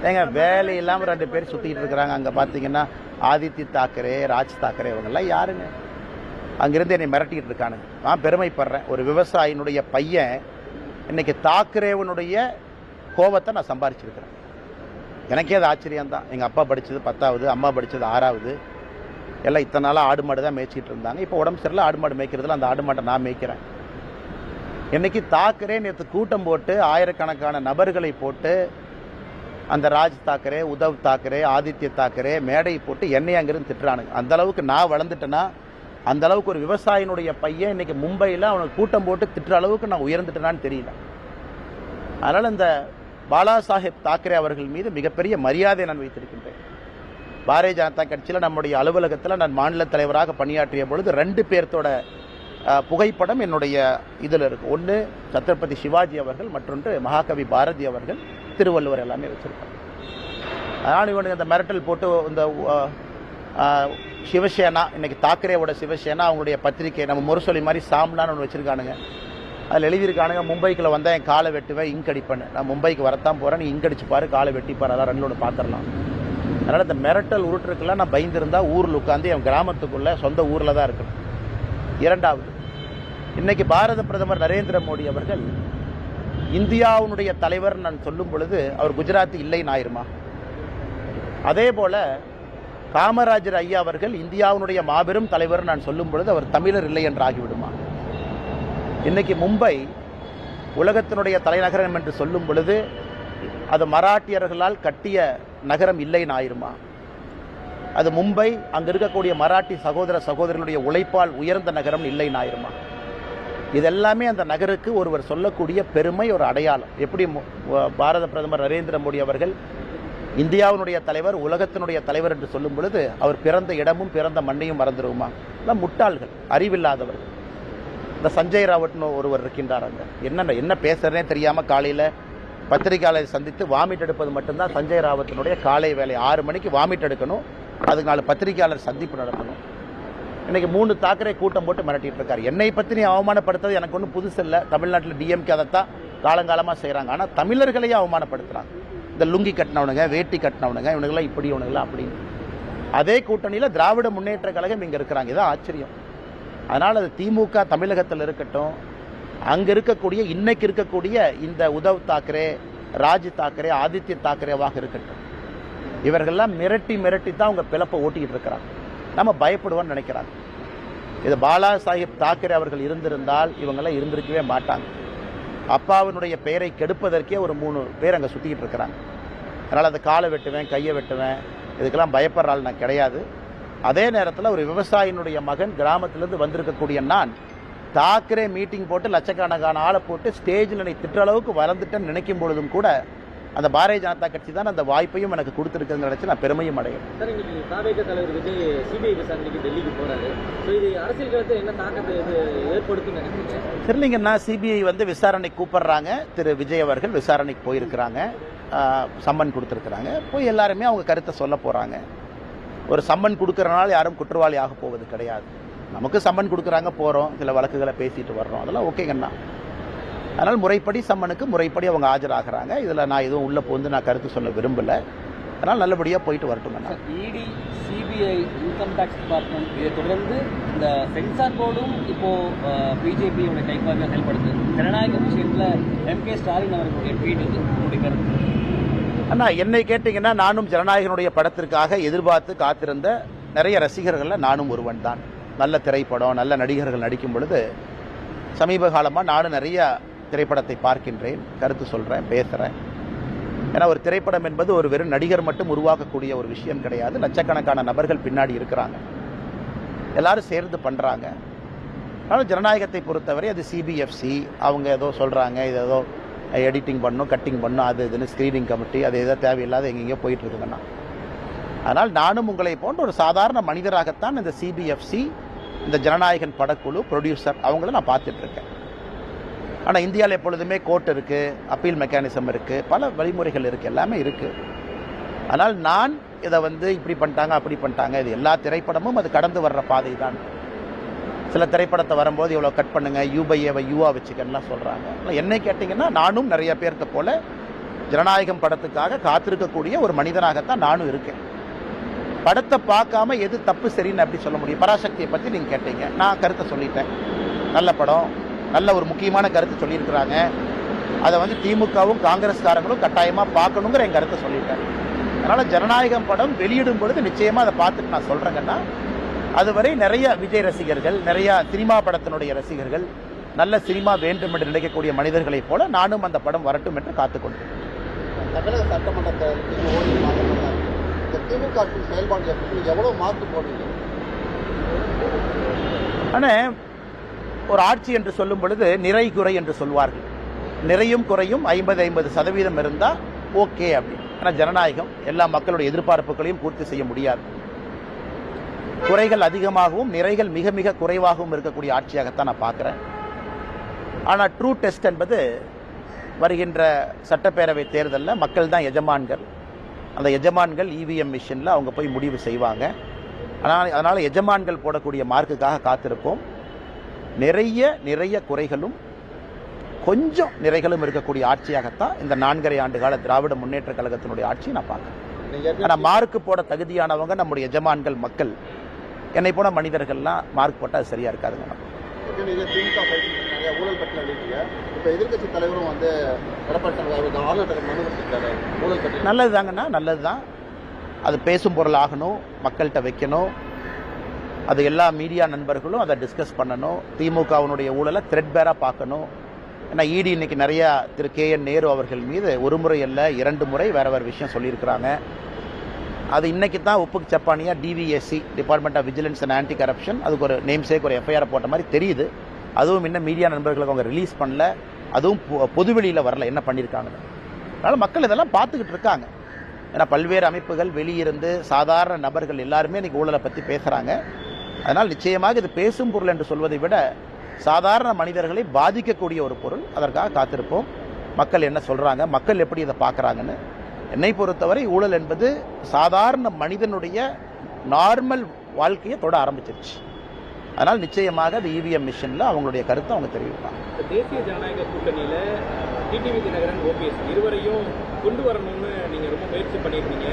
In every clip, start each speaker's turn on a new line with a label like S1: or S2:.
S1: ஏங்க வேலை இல்லாமல் 2 பேர் சுற்றிக்கிட்டு இருக்கிறாங்க. அங்கே பார்த்தீங்கன்னா ஆதித்ய தாக்கரே, ராஜ் தாக்கரே இவங்கெல்லாம் யாருங்க? அங்கிருந்து என்னை மிரட்டிக்கிட்டு இருக்கானுங்க. நான் பெருமைப்படுறேன். ஒரு விவசாயினுடைய பையன் இன்னைக்கு தாக்கரேவனுடைய கோபத்தை நான் சம்பாரிச்சிருக்கிறேன். எனக்கே அது ஆச்சரியம்தான். எங்கள் அப்பா படித்தது 10வது, அம்மா படித்தது 6வது. எல்லாம் இத்தனை நாளாக ஆடு மாடு தான் மேய்ச்சிட்டு இருந்தாங்க. இப்போ உடம்பு சரியில்லை, ஆடு மாடு மேய்க்கிறதுல அந்த ஆடு மாட்டை நான் மேய்க்கிறேன். இன்னைக்கு தாக்கரே நேற்று கூட்டம் போட்டு ஆயிரக்கணக்கான நபர்களை போட்டு அந்த ராஜ் தாக்கரே, உத்தவ் தாக்கரே, ஆதித்ய தாக்கரே மேடை போட்டு என்னை அங்கிருந்து திட்டுறானுங்க. அந்த அளவுக்கு நான் வளர்ந்துட்டேன்னா, அந்த அளவுக்கு ஒரு விவசாயினுடைய பையன் இன்னைக்கு மும்பையில் அவனுக்கு கூட்டம் போட்டு திட்டுற அளவுக்கு நான் உயர்ந்துட்டேனான்னு தெரியல. அதனால் இந்த பாலா சாஹேப் தாக்கரே அவர்கள் மீது மிகப்பெரிய மரியாதை நான் வைத்திருக்கின்றேன். பாரதிய ஜனதா கட்சியில் நம்முடைய அலுவலகத்தில் நான் மாநில தலைவராக பணியாற்றிய பொழுது 2 பேர்த்தோட புகைப்படம் என்னுடைய இதில் இருக்குது. ஒன்று சத்ரபதி சிவாஜி அவர்கள், மற்றொன்று மகாகவி பாரதி அவர்கள், திருவள்ளுவர் எல்லாமே வச்சுருக்காங்க. அதனால் இவனுக்கு இந்த மிரட்டல் போட்டு இந்த சிவசேனா, இன்னைக்கு தாக்கரேவோட சிவசேனா அவங்களுடைய பத்திரிகை நம்ம முரசொலி மாதிரி சாம்னான்னு ஒன்று வச்சுருக்கானுங்க. அதில் எழுதியிருக்கானுங்க, மும்பைக்குள்ளே வந்தால் என் காலை வெட்டுவேன், இங்க் அடிப்பேன். நான் மும்பைக்கு வரத்தான் போகிறேன், நீ இங்க் அடிச்சுப்பாரு, காலை வெட்டிப்பார், அதான் 2 ஒன்று பார்த்துடலாம். அதனால் இந்த மிரட்டல் உருட்டுருக்கெல்லாம் நான் பயந்துருந்தா ஊரில் உட்காந்து என் கிராமத்துக்குள்ளே சொந்த ஊரில் தான் இருக்கணும். 2வது, இன்னைக்கு பாரத பிரதமர் நரேந்திர மோடி அவர்கள் இந்தியாவுடைய தலைவர் நான் சொல்லும் பொழுது அவர் குஜராத்தி இல்லைன்னு ஆயிருமா? அதே போல காமராஜர் ஐயா அவர்கள் இந்தியாவுடைய மாபெரும் தலைவர் நான் சொல்லும் பொழுது அவர் தமிழர் இல்லை என்று ஆகிவிடுமா? இன்னைக்கு மும்பை உலகத்தினுடைய தலைநகரம் என்று சொல்லும் பொழுது அது மராட்டியர்களால் கட்டிய நகரம் இல்லைன்னு ஆயிருமா? அது மும்பை அங்கே இருக்கக்கூடிய மராட்டி சகோதர சகோதரர்களுடைய உழைப்பால் உயர்ந்த நகரம் இல்லைன்னு ஆயிருமா? இதெல்லாமே அந்த நகருக்கு ஒருவர் சொல்லக்கூடிய பெருமை, ஒரு அடையாளம். எப்படி பாரத பிரதமர் நரேந்திர மோடி அவர்கள் இந்தியாவினுடைய தலைவர், உலகத்தினுடைய தலைவர் என்று சொல்லும் பொழுது அவர் பிறந்த இடமும் பிறந்த மண்ணையும் மறந்துடுவோமா? எல்லாம் முட்டாள்கள், அறிவில்லாதவர்கள். இந்த சஞ்சய் ராவட்னு ஒருவர் இருக்கின்றார். அங்கே என்ன பேசுறதே தெரியாமல் காலையில் பத்திரிகையாளரை சந்தித்து வாமிட் எடுப்பது மட்டும்தான் சஞ்சய் ராவத்தினுடைய காலை வேலை. 6 மணிக்கு வாமிட் எடுக்கணும், அதுக்கு 4 பத்திரிகையாளர் சந்திப்பு நடத்தணும். இன்றைக்கி 3 தாக்கரே கூட்டம் போட்டு மிரட்டிட்டு இருக்காரு. என்னை பற்றி நீ அவமானப்படுத்துறது எனக்கு ஒன்றும் புதுசு இல்லை. தமிழ்நாட்டில் டிஎம்கே அதைத்தான் காலங்காலமாக செய்கிறாங்க. ஆனால் தமிழர்களையும் அவமானப்படுத்துகிறாங்க. இந்த லுங்கி கட்டினவனுங்க, வேட்டி கட்டினவனுங்க, இவனுங்களாம் இப்படி, இவனுங்களாம் அப்படின்னு. அதே கூட்டணியில் திராவிட முன்னேற்ற கழகம் இங்கே இருக்கிறாங்க. இதுதான் ஆச்சரியம். அதனால் அது திமுக தமிழகத்தில் இருக்கட்டும், அங்கே இருக்கக்கூடிய இன்னைக்கு இருக்கக்கூடிய இந்த உத்தவ் தாக்கரே, ராஜ் தாக்கரே, ஆதித்ய தாக்கரேவாக இருக்கட்டும், இவர்கள்லாம் மிரட்டி தான் அவங்க பிளப்பை ஓட்டிக்கிட்டு இருக்கிறாங்க. நம்ம பயப்படுவோன்னு நினைக்கிறாங்க. இது பாலா சாஹேப் தாக்கரே அவர்கள் இருந்திருந்தால் இவங்கெல்லாம் இருந்திருக்கவே மாட்டாங்க. அப்பாவினுடைய பெயரை கெடுப்பதற்கே ஒரு 3 பேர் அங்கே சுற்றிக்கிட்டு இருக்கிறாங்க. அதனால் அந்த காலை வெட்டுவேன், கையை வெட்டுவேன், இதுக்கெல்லாம் பயப்படுற ஆள் நான் கிடையாது. அதே நேரத்தில் ஒரு விவசாயினுடைய மகன் கிராமத்திலேருந்து வந்திருக்கக்கூடிய நான் தாக்கரே மீட்டிங் போட்டு லட்சக்கணக்கான ஆளை போட்டு ஸ்டேஜில் என்னை திட்டுற அளவுக்கு வளர்ந்துட்டேன்னு நினைக்கும் பொழுதும் கூட அந்த பாரதிய ஜனதா கட்சி தான் அந்த வாய்ப்பையும் எனக்கு கொடுத்துருக்குன்னு நினச்சி நான் பெருமையும் அடைகிறேன்.
S2: சார், இன்னைக்கு தாவேக தலைவர் விஜய் சிபிஐ விசாரணைக்கு டெல்லிக்கு போறாரு. ஸோ இது அரசியல் களத்தில் என்ன தாக்கத்தை ஏற்படுத்தும் நினைக்கிறீங்க?
S1: தெரியலீங்கன்னா சிபிஐ விசாரணைக்கு கூப்பிடுறாங்க. திரு விஜய் அவர்கள் விசாரணைக்கு போயிருக்கிறாங்க, சம்மன் கொடுத்துருக்குறாங்க. போய் எல்லாருமே அவங்க கருத்தை சொல்ல போகிறாங்க. ஒரு சம்மன் கொடுக்குறனால யாரும் குற்றவாளி ஆக போவது கிடையாது. நமக்கு சம்மன் கொடுக்குறாங்க, போகிறோம், சில வழக்குகளை பேசிட்டு வர்றோம், அதெல்லாம் ஓகேங்கண்ணா. அதனால் முறைப்படி சம்மனுக்கு முறைப்படி அவங்க ஆஜராகிறாங்க. இதில் நான் எதுவும் உள்ளே போந்து நான் கருத்து சொல்ல விரும்பலை. அதனால் நல்லபடியாக போயிட்டு வரட்டுங்கண்ணா.
S2: இடி, சிபிஐ, இன்கம் டேக்ஸ் டிபார்ட்மெண்ட் இதை தொடர்ந்து இந்த சென்சார் போர்டும் இப்போது பிஜேபியோட கைப்பாக செயல்படுது. ஜனநாயக விஷயத்தில் எம்.கே. ஸ்டாலின் அவர்களுடைய ட்வீட் உங்களுடைய கருத்து?
S1: அண்ணா, என்னை கேட்டிங்கன்னா நானும் ஜனநாயகனுடைய படத்திற்காக எதிர்பார்த்து காத்திருந்த நிறைய ரசிகர்களில் நானும் ஒருவன் தான். நல்ல திரைப்படம், நல்ல நடிகர்கள் நடிக்கும் பொழுது சமீப காலமாக நானும் நிறைய திரைப்படத்தை பார்க்கின்றேன், கருத்து சொல்கிறேன், பேசுகிறேன். ஏன்னா ஒரு திரைப்படம் என்பது ஒரு வெறும் நடிகர் மட்டும் உருவாக்கக்கூடிய ஒரு விஷயம் கிடையாது. லட்சக்கணக்கான நபர்கள் பின்னாடி இருக்கிறாங்க, எல்லாரும் சேர்ந்து பண்ணுறாங்க. அதனால் ஜனநாயகத்தை பொறுத்தவரை அது சிபிஎஃப்சி அவங்க ஏதோ சொல்கிறாங்க, இது ஏதோ எடிட்டிங் பண்ணணும், கட்டிங் பண்ணணும், அது இதுன்னு ஸ்க்ரீனிங் கமிட்டி, அது எதோ தேவையில்லாத எங்கெங்கேயோ போயிட்டுருக்குங்கண்ணா. அதனால் நானும் உங்களை போன்ற ஒரு சாதாரண மனிதராகத்தான் இந்த சிபிஎஃப்சி, இந்த ஜனநாயகன் படக்குழு, ப்ரொடியூசர் அவங்கள நான் பார்த்துட்ருக்கேன். ஆனால் இந்தியாவில் எப்பொழுதுமே கோர்ட் இருக்குது, அப்பீல் மெக்கானிசம் இருக்குது, பல வழிமுறைகள் இருக்குது, எல்லாமே இருக்குது. ஆனால் நான் இதை இப்படி பண்ணிட்டாங்க, அப்படி பண்ணிட்டாங்க, இது எல்லா திரைப்படமும் அது கடந்து வர்ற பாதை தான். சில திரைப்படத்தை வரும்போது இவ்வளோ கட் பண்ணுங்க, யூ/ஏவை யூவா வச்சுக்கன்னுலாம் சொல்கிறாங்க. என்னை கேட்டிங்கன்னா நானும் நிறைய பேர்த்த போல ஜனநாயகம் படத்துக்காக காத்திருக்கக்கூடிய ஒரு மனிதனாகத்தான் நானும் இருக்கேன். படத்தை பார்க்காம எது தப்பு சரின்னு அப்படி சொல்ல முடியும்? பராசக்தியை பற்றி நீங்கள் கேட்டீங்க, நான் கருத்தை சொல்லிட்டேன். நல்ல படம், நல்ல ஒரு முக்கியமான கருத்து சொல்லியிருக்கிறாங்க. அதை வந்து திமுகவும் காங்கிரஸ்காரங்களும் கட்டாயமாக பார்க்கணுங்கிற என் கருத்தை சொல்லிட்டேன். அதனால் ஜனநாயகம் படம் வெளியிடும் பொழுது நிச்சயமாக அதை பார்த்துட்டு நான் சொல்கிறேங்கன்னா, அதுவரை நிறைய விஜய் ரசிகர்கள், நிறைய சினிமா படத்தினுடைய ரசிகர்கள், நல்ல சினிமா வேண்டும் என்று நினைக்கக்கூடிய மனிதர்களைப் போல நானும் அந்த படம் வரட்டும் என்று காத்துக்கொண்டேன்.
S3: தமிழக சட்டமன்றத்தில் திமுக செயல்பாடு எவ்வளவு மாற்று போடுவீங்க?
S1: ஆனால் ஒரு ஆட்சி என்று சொல்லும் பொழுது நிறை குறை என்று சொல்வார்கள். நிறையும் குறையும் 50-50% இருந்தால் ஓகே அப்படி. ஆனால் ஜனநாயகம் எல்லா மக்களுடைய எதிர்பார்ப்புகளையும் பூர்த்தி செய்ய முடியாது. குறைகள் அதிகமாகவும் நிறைகள் மிக மிக குறைவாகவும் இருக்கக்கூடிய ஆட்சியாகத்தான் நான் பார்க்குறேன். ஆனால் ட்ரூ டெஸ்ட் என்பது வருகின்ற சட்டப்பேரவை தேர்தலில் மக்கள் தான் எஜமான்கள். அந்த எஜமான்கள் இவிஎம் மிஷினில் அவங்க போய் முடிவு செய்வாங்க. அதனால் எஜமான்கள் போடக்கூடிய மார்க்குக்காக காத்திருப்போம். நிறைய குறைகளும் கொஞ்சம் நிறைகளும் இருக்கக்கூடிய ஆட்சியாகத்தான் இந்த 4.5 ஆண்டு கால திராவிட முன்னேற்ற கழகத்தினுடைய ஆட்சி நான் பார்க்குறேன். ஆனால் மார்க்கு போட தகுதியானவங்க நம்முடைய எஜமான்கள் மக்கள். என்னை போன மனிதர்கள்லாம் மார்க் போட்டால் அது சரியா இருக்காதுங்க.
S3: ஊழல் பற்றி இப்போ எதிர்கட்சி தலைவரும் வந்து
S1: நல்லது தாங்கண்ணா, நல்லது தான். அது பேசும் பொருள் ஆகணும், மக்கள்கிட்ட வைக்கணும். அது எல்லா மீடியா நண்பர்களும் அதை டிஸ்கஸ் பண்ணணும். திமுகவினுடைய ஊழலை த்ரெட்பேராக பார்க்கணும். ஏன்னா இடி இன்னைக்கு நிறையா திரு KN நேரு அவர்கள் மீது ஒரு முறை அல்ல 2 முறை வேற விஷயம் சொல்லியிருக்கிறாங்க. அது இன்னைக்கு தான் உப்புக்கு சப்பானியாக DVSC, department of vigilance and anti corruption, அதுக்கு ஒரு நேம் சேக் ஒரு FIR போட்ட மாதிரி தெரியுது. அதுவும் இன்னும் மீடியா நண்பர்களுக்கு அவங்க ரிலீஸ் பண்ணல, அதுவும் பொதுவெளியில் வரல என்ன பண்ணியிருக்காங்கன்னு. அதனால் மக்கள் இதெல்லாம் பார்த்துக்கிட்டு இருக்காங்க. ஏன்னா பல்வேறு அமைப்புகள் வெளியிருந்து சாதாரண நபர்கள் எல்லாருமே இன்னைக்கு ஊழலை பற்றி பேசுகிறாங்க. அதனால் நிச்சயமாக இது பேசும் பொருள் என்று சொல்வதை விட சாதாரண மனிதர்களை பாதிக்கக்கூடிய ஒரு பொருள். அதற்காக காத்திருப்போம். மக்கள் என்ன சொல்கிறாங்க, மக்கள் எப்படி இதை பார்க்குறாங்கன்னு. என்னை பொறுத்தவரை ஊழல் என்பது சாதாரண மனிதனுடைய நார்மல் வாழ்க்கையை தொட ஆரம்பிச்சிருச்சு. அதனால் நிச்சயமாக அது இவிஎம் மிஷினில் அவங்களுடைய கருத்தை அவங்க தெரிவிப்பாங்க.
S4: தேசிய ஜனநாயக கூட்டணியில் டிடிவி தினகரன், OPS இருவரையும் கொண்டு வரணும்னு நீங்கள் ரொம்ப முயற்சி பண்ணியிருக்கீங்க.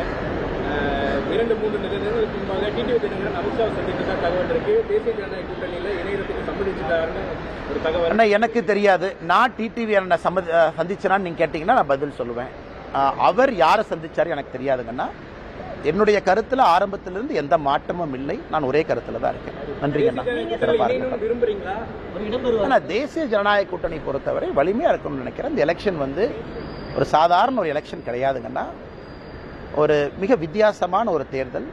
S4: 2-3 நிலையங்களுக்கு முன்பாக டிடிவி தினகரன் அமித்ஷாவை சந்தித்ததாக தகவல் இருக்கு. தேசிய ஜனநாயக கூட்டணியில் இணையத்துக்கு சம்மதிச்சுட்டாருன்னு ஒரு தகவல்.
S1: ஆனால் எனக்கு தெரியாது. நான் டிடிவி என்ன சந்திச்சேனான்னு நீங்கள் கேட்டிங்கன்னா நான் பதில் சொல்லுவேன். அவர் யாரை சந்திச்சார் எனக்கு தெரியாதுங்கன்னா. என்னுடைய கருத்தில் ஆரம்பத்திலிருந்து எந்த மாற்றமும் இல்லை. நான் ஒரே கருத்தில் தான் இருக்கேன். நன்றிங்கண்ணா. ஆனால் தேசிய ஜனநாயக கூட்டணி பொறுத்தவரை வலிமையாக இருக்கணும்னு நினைக்கிறேன். இந்த எலெக்ஷன் வந்து ஒரு சாதாரண ஒரு எலெக்ஷன் கிடையாதுங்கன்னா. ஒரு மிக வித்தியாசமான ஒரு தேர்தல்.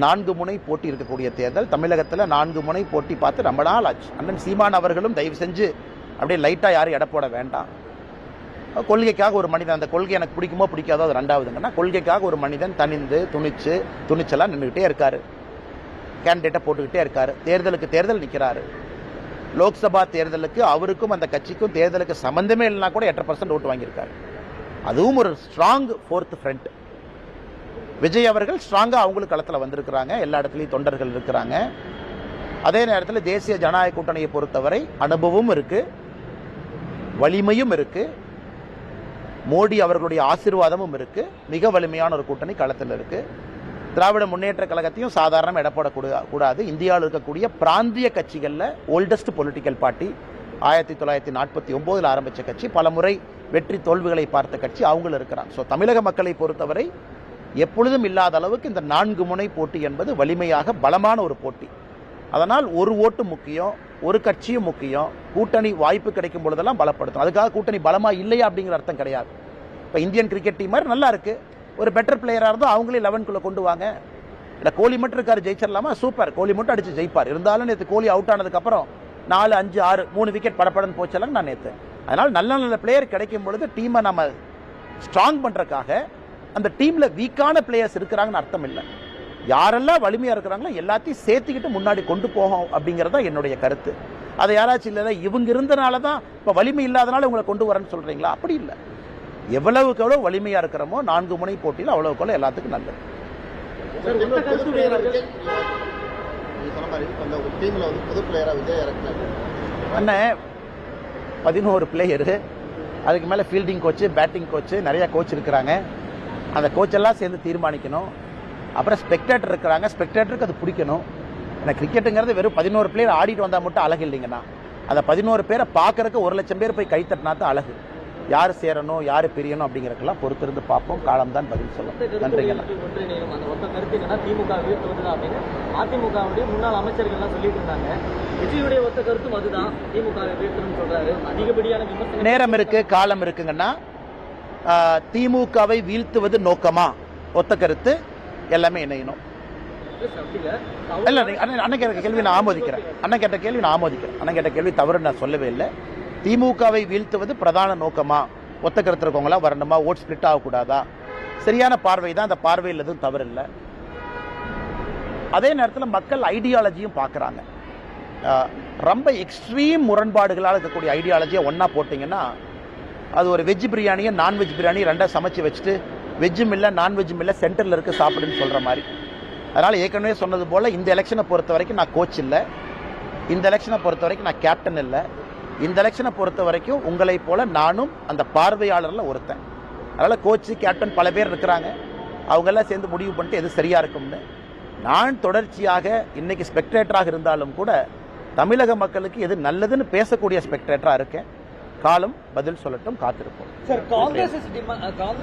S1: 4 முனை போட்டி இருக்கக்கூடிய தேர்தல். தமிழகத்தில் 4 முனை போட்டி பார்த்து ரொம்ப நாள் ஆச்சு. அண்ணன் சீமான் அவர்களும் தயவு செஞ்சு அப்படியே லைட்டாக யாரும் எடை போட வேண்டாம். கொள்கைக்காக ஒரு மனிதன், அந்த கொள்கை எனக்கு பிடிக்குமோ பிடிக்காதோ அது ரெண்டாவதுங்கன்னா, கொள்கைக்காக ஒரு மனிதன் தனிந்து துணிச்சலாக நின்றுக்கிட்டே இருக்காரு. கேண்டிடேட்டை போட்டுக்கிட்டே இருக்காரு. தேர்தலுக்கு தேர்தல் நிற்கிறாரு. லோக்சபா தேர்தலுக்கு அவருக்கும் அந்த கட்சிக்கும் தேர்தலுக்கு சம்பந்தமே இல்லைனா கூட 8% ஓட்டு வாங்கியிருக்காரு. அதுவும் ஒரு ஸ்ட்ராங் 4th ஃப்ரண்ட். விஜய் அவர்கள் ஸ்ட்ராங்காக அவங்களுக்கு களத்தில் வந்திருக்கிறாங்க. எல்லா இடத்துலையும் தொண்டர்கள் இருக்கிறாங்க. அதே நேரத்தில் தேசிய ஜனநாயக கூட்டணியை பொறுத்தவரை அனுபவமும் இருக்கு, வலிமையும் இருக்கு, மோடி அவர்களுடைய ஆசீர்வாதமும் இருக்கு. மிக வலிமையான ஒரு கூட்டணி களத்தில் இருக்கு. திராவிட முன்னேற்ற கழகத்தையும் சாதாரண இடப்படக்கூடாது. இந்தியாவில் இருக்கக்கூடிய பிராந்திய கட்சிகளில் ஓல்டஸ்ட் பொலிட்டிக்கல் பார்ட்டி. 1949 ஆரம்பித்த கட்சி, பல முறை வெற்றி தோல்விகளை பார்த்த கட்சி அவங்களும் இருக்கிறாங்க. ஸோ தமிழக மக்களை பொறுத்தவரை எப்பொழுதும் இல்லாத அளவுக்கு இந்த 4 முனை போட்டி என்பது வலிமையாக பலமான ஒரு போட்டி. அதனால் ஒரு ஓட்டு முக்கியம், ஒரு கட்சியும் முக்கியம். கூட்டணி வாய்ப்பு கிடைக்கும் பொழுதெல்லாம் பலப்படுத்தும். அதுக்காக கூட்டணி பலமா இல்லையா அப்படிங்கிற அர்த்தம் கிடையாது. இப்போ இந்தியன் கிரிக்கெட் டீம் மாதிரி நல்லா இருக்கு, ஒரு பெட்டர் பிளேயராக இருந்தால் அவங்களே 11க்குள்ள கொண்டு வாங்க. இல்லை கோலி மட்டும் இருக்காரு, ஜெயிச்சிடலாமா? சூப்பர், கோலி மட்டும் அடிச்சு ஜெயிப்பார். இருந்தாலும் நேற்று கோலி அவுட் ஆனதுக்கப்புறம் 4, 5, 6, 3 விக்கெட் படப்படன்னு போச்சலாம் நான் நேற்று. அதனால் நல்ல நல்ல பிளேயர் கிடைக்கும் பொழுது டீமை நம்ம ஸ்ட்ராங் பண்ணுறதுக்காக அந்த டீமில் வீக்கான பிளேயர்ஸ் இருக்கிறாங்கன்னு அர்த்தம் இல்லை. யாரெல்லாம் வலிமையாக இருக்கிறாங்களோ எல்லாத்தையும் சேர்த்துக்கிட்டு முன்னாடி கொண்டு போகும் அப்படிங்கிறது தான் என்னுடைய கருத்து. அதை யாராச்சும் இல்லை இவங்க இருந்தனால தான் இப்போ வலிமை இல்லாதனால உங்களை கொண்டு வரேன்னு சொல்கிறீங்களா? அப்படி இல்லை. எவ்வளவுக்கு எவ்வளோ வலிமையாக இருக்கிறோமோ 4 முனை போட்டியில் அவ்வளவுக்கு எவ்வளோ எல்லாத்துக்கும் நல்லது.
S3: நீங்கள் சொன்ன மாதிரி இப்போ ஒரு டீமில் வந்து புது பிளேயராக விஜய் இறக்குனாரு.
S1: அண்ணன் 11 பிளேயரு, அதுக்கு மேலே ஃபீல்டிங் கோச்சு, பேட்டிங் கோச்சு, நிறைய கோச் இருக்கிறாங்க. அந்த கோச்செல்லாம் சேர்ந்து தீர்மானிக்கணும். அப்புறம் ஸ்பெக்டேட்டர் இருக்கிறாங்க, ஸ்பெக்டேட்டருக்கு அது பிடிக்கணும். ஏன்னா கிரிக்கெட்டுங்கிறது வெறும் 11 பிளேயர் ஆடிட்டு வந்தால் மட்டும் அழகு இல்லைங்கண்ணா. அந்த 11 பேரை பார்க்கறதுக்கு 1 லட்சம் பேர் போய் கைத்தட்டினா தான் அழகு. யார் சேரணும், யார் பிரியணும் அப்படிங்கிறதுக்கெல்லாம் பொறுத்திருந்து பார்ப்போம். காலம்தான் பதில் சொல்லும். நன்றிங்கண்ணா.
S2: அந்த மொத்த கருத்து என்னன்னா திமுக வீழ்த்துவது அப்படின்னு அதிமுகவுடைய முன்னாள் அமைச்சர்கள்லாம் சொல்லிட்டு இருந்தாங்க. விஜயுடைய ஒத்த கருத்தும் அதுதான், திமுக வீழ்த்தணும்னு சொல்றாரு. அதிகப்படியான விமர்சனம்
S1: நேரம் இருக்கு, காலம் இருக்குங்கன்னா திமுகவை வீழ்த்துவது நோக்கமா? ஒத்த கருத்து எல்லாமே இணையணும். இல்ல அண்ணன் கேட்ட கேள்வி நான் ஆமோதிக்கிறேன். அண்ணன் கேட்ட கேள்வி நான் ஆமோதிக்கிறேன். அண்ணன் கேட்ட கேள்வி தவறு நான் சொல்லவே இல்லை. திமுகவை வீழ்த்துவது பிரதான நோக்கமா? ஒத்த கருத்து இருக்கவங்களா வரணுமா? ஓட் ஸ்பிளிட் ஆகக்கூடாதா? சரியான பார்வை தான். அந்த பார்வையில் எதுவும் தவறு இல்லை. அதே நேரத்தில் மக்கள் ஐடியாலஜியும் பார்க்குறாங்க. ரொம்ப எக்ஸ்ட்ரீம் முரண்பாடுகளால் இருக்கக்கூடிய ஐடியாலஜியை ஒன்றா போட்டிங்கன்னா அது ஒரு வெஜ் பிரியாணியை நான்வெஜ் பிரியாணி ரெண்டாக சமைச்சு வச்சுட்டு வெஜ்ஜும் இல்லை நான்வெஜ்ஜும் இல்லை சென்டரில் இருக்க சாப்பிடுன்னு சொல்கிற மாதிரி. அதனால் ஏற்கனவே சொன்னது போல் இந்த எலெக்ஷனை பொறுத்த வரைக்கும் நான் கோச் இல்லை, இந்த எலெக்ஷனை பொறுத்த வரைக்கும் நான் கேப்டன் இல்லை, இந்த எலெக்ஷனை பொறுத்த வரைக்கும் உங்களை போல நானும் அந்த பார்வையாளரில் ஒருத்தன். அதனால் கோச்சு கேப்டன் பல பேர் இருக்கிறாங்க. அவங்கெல்லாம் சேர்ந்து முடிவு பண்ணிட்டு எது சரியாக இருக்கும்னு. நான் தொடர்ச்சியாக இன்னைக்கு ஸ்பெக்டேட்டராக இருந்தாலும் கூட தமிழக மக்களுக்கு எது நல்லதுன்னு பேசக்கூடிய ஸ்பெக்டேட்டராக இருக்கேன். காலம் பதில் சொல்லட்டும், காத்திருப்போம்.
S2: சார், காங்கிரஸ்